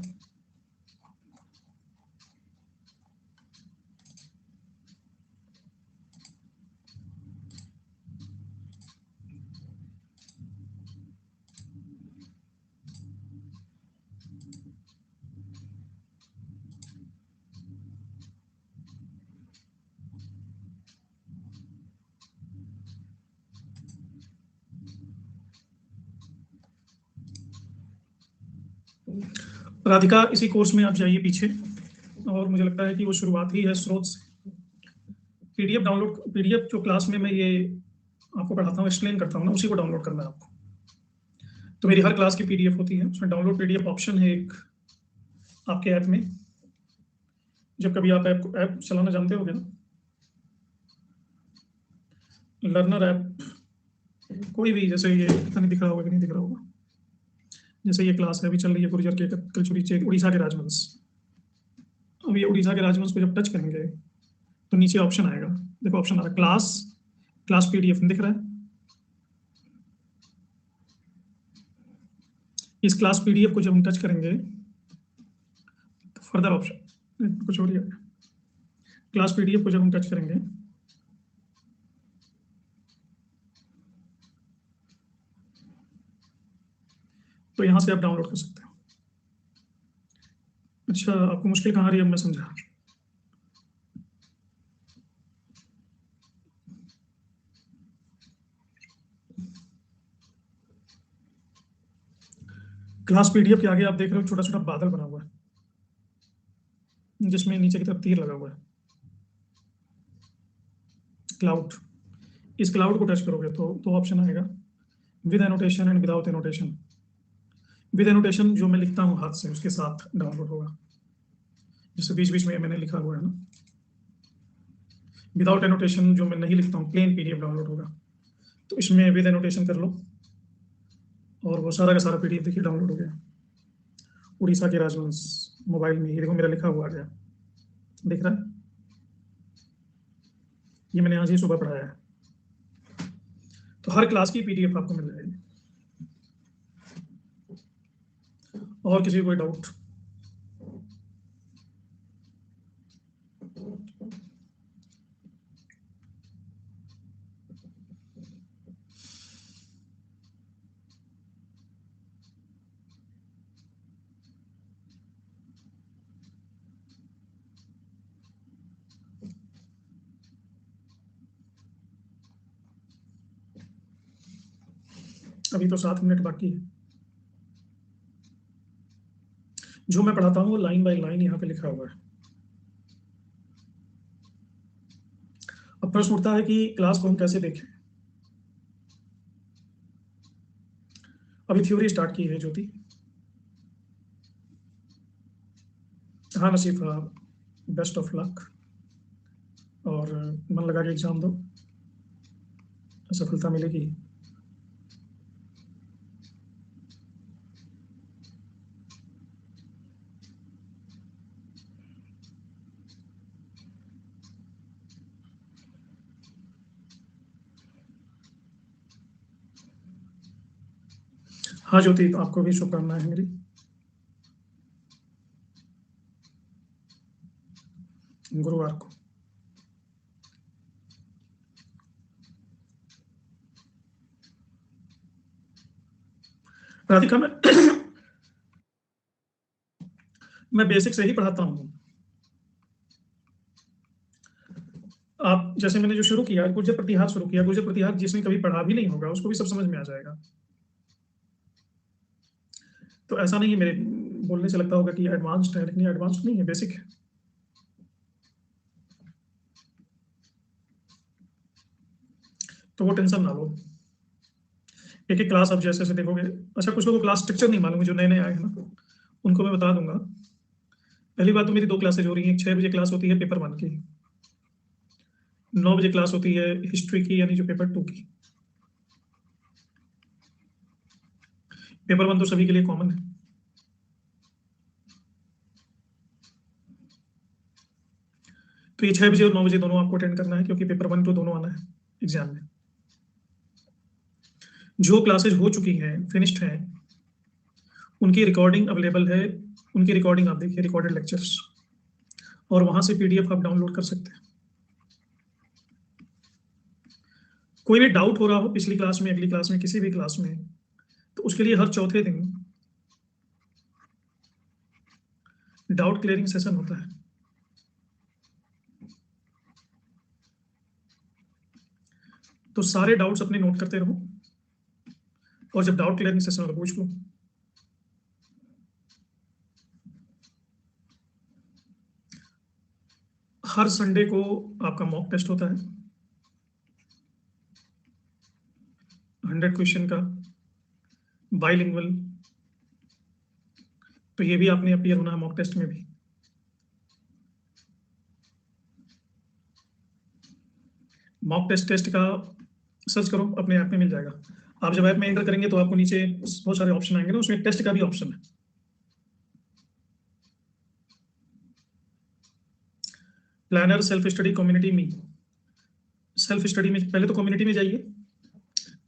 राधिका, इसी कोर्स में आप जाइए पीछे, और मुझे लगता है कि वो शुरुआत ही है स्रोत से। पीडीएफ जो क्लास में मैं ये आपको पढ़ाता हूँ, एक्सप्लेन करता हूँ ना, उसी को डाउनलोड करना है आपको। तो मेरी हर क्लास की पीडीएफ होती है, उसमें डाउनलोड पीडीएफ ऑप्शन है एक आपके ऐप में। जब कभी आप ऐप चलाना जानते होगे ना, लर्नर ऐप, कोई भी, जैसे ये पता नहीं दिख रहा होगा कि नहीं दिख रहा होगा, जैसे ये क्लास है अभी चल रही है गुर्जर के कलचुरी चेक उड़ीसा के राजवंश। अब ये उड़ीसा के राजवंश को जब टच करेंगे तो नीचे ऑप्शन आएगा, देखो ऑप्शन आ रहा है क्लास पीडीएफ दिख रहा है। इस क्लास पीडीएफ को जब हम टच करेंगे तो फर्दर ऑप्शन कुछ और ही आएगा। क्लास पीडीएफ को जब हम टच करेंगे तो यहां से आप डाउनलोड कर सकते हो। अच्छा, आपको मुश्किल कहाँ आ रही है, अब मैं समझा। क्लास पीडीएफ के आगे आप देख रहे हो छोटा छोटा बादल बना हुआ है, जिसमें नीचे की तरफ तीर लगा हुआ है, क्लाउड। इस क्लाउड को टच करोगे तो ऑप्शन आएगा with annotation and without annotation. With annotation जो मैं लिखता हूँ हाथ से, उसके साथ डाउनलोड होगा, जैसे बीच बीच में मैंने लिखा हुआ है ना। विदाउट एनोटेशन जो मैं नहीं लिखता हूँ, प्लेन पीडीएफ डाउनलोड होगा। तो इसमें विद एनोटेशन कर लो और वो सारा का सारा पीडीएफ देखिए डाउनलोड हो गया। उड़ीसा के राजवंश मोबाइल में, ये देखो मेरा लिखा हुआ आ गया, दिख रहा है। ये मैंने आज ही सुबह पढ़ाया है। तो हर क्लास की पीडीएफ आपको मिल जाएगी। और किसी को कोई डाउट? अभी तो 7 मिनट बाकी है। जो मैं पढ़ाता हूँ वो लाइन बाय लाइन यहाँ पे लिखा हुआ है। अब प्रश्न उठता है कि क्लास को हम कैसे देखें। अभी थ्योरी स्टार्ट की है ज्योति। हाँ नसीफा, बेस्ट ऑफ लक, और मन लगा के एग्जाम दो, सफलता मिलेगी। हाँ ज्योति, आपको भी शुभकामनाएं हैं मेरी। गुरुवार को राधिका, मैं बेसिक से ही पढ़ाता हूँ। आप जैसे मैंने जो शुरू किया, गुर्जर प्रतिहार शुरू किया, गुर्जर प्रतिहार जिसने कभी पढ़ा भी नहीं होगा उसको भी सब समझ में आ जाएगा। तो ऐसा नहीं है मेरे बोलने से लगता होगा कि एडवांस्ड है, लेकिन एडवांस्ड नहीं है, बेसिक है। तो वो टेंशन ना लो। एक एक क्लास आप जैसे जैसे देखोगे। अच्छा, कुछ लोगों को क्लास स्ट्रक्चर नहीं मालूम है, जो नए नए आए हैं ना, उनको मैं बता दूंगा। पहली बात तो मेरी 2 क्लासेज हो रही हैं। 6 बजे क्लास होती है पेपर 1 की, 9 बजे क्लास होती है हिस्ट्री की, यानी जो पेपर 2 की। पेपर 1 तो सभी के लिए कॉमन है। तो ये 6 बजे और 9 बजे दोनों आपको अटेंड करना है, क्योंकि पेपर 1 2 दोनों आना है एग्जाम में। जो क्लासेज हो चुकी हैं, फिनिश्ड हैं, उनकी रिकॉर्डिंग अवेलेबल है। उनकी रिकॉर्डिंग आप देखिए, रिकॉर्डेड लेक्चर्स, और वहां से पीडीएफ आप डाउनलोड कर सकते हैं। कोई भी डाउट हो रहा हो पिछली क्लास में, अगली क्लास में, किसी भी क्लास में, तो उसके लिए हर चौथे दिन डाउट क्लियरिंग सेशन होता है। तो सारे डाउट्स अपने नोट करते रहो, और जब डाउट क्लियरिंग सेशन होगा पूछ लो। हर संडे को आपका मॉक टेस्ट होता है 100 क्वेश्चन का, बाइलिंगुअल। तो ये भी आपने अपीयर होना है मॉक टेस्ट में भी। मॉक टेस्ट का सर्च करो, अपने ऐप में मिल जाएगा। आप जब ऐप में एंटर करेंगे तो आपको नीचे बहुत सारे ऑप्शन आएंगे ना, उसमें टेस्ट का भी ऑप्शन है। प्लानर, सेल्फ स्टडी, कम्युनिटी में। सेल्फ स्टडी में पहले तो कम्युनिटी में जाइए,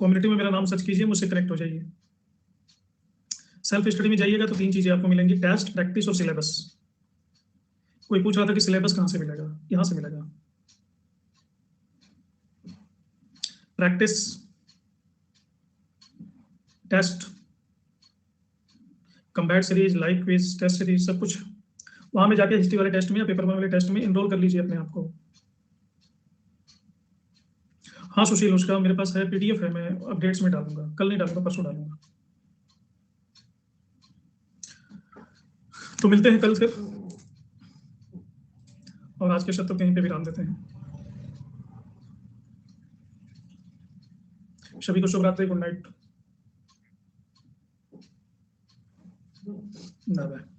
कम्युनिटी में मेरा नाम सर्च कीजिए, मुझसे कनेक्ट हो जाइए। सेल्फ स्टडी में जाइएगा तो 3 चीजें आपको मिलेंगी, टेस्ट, प्रैक्टिस और सिलेबस। कोई पूछ रहा था कि सिलेबस कहाँ से मिलेगा, यहाँ से मिलेगा। Practice, test, combat series, live quiz, test series, सब कुछ वहां में जाके हिस्ट्री वाले टेस्ट में या पेपर वाले टेस्ट में इनरोल कर लीजिए अपने आप को। हाँ सुशील, उसका मेरे पास है, पीडीएफ है, मैं अपडेट्स में डालूंगा, कल नहीं डालूंगा, परसों डालूंगा। तो मिलते हैं कल फिर, और आज के शब्द तो कहीं पे विराम देते हैं। सभी को शुभ रात्रि, गुड नाइट, बाय बाय।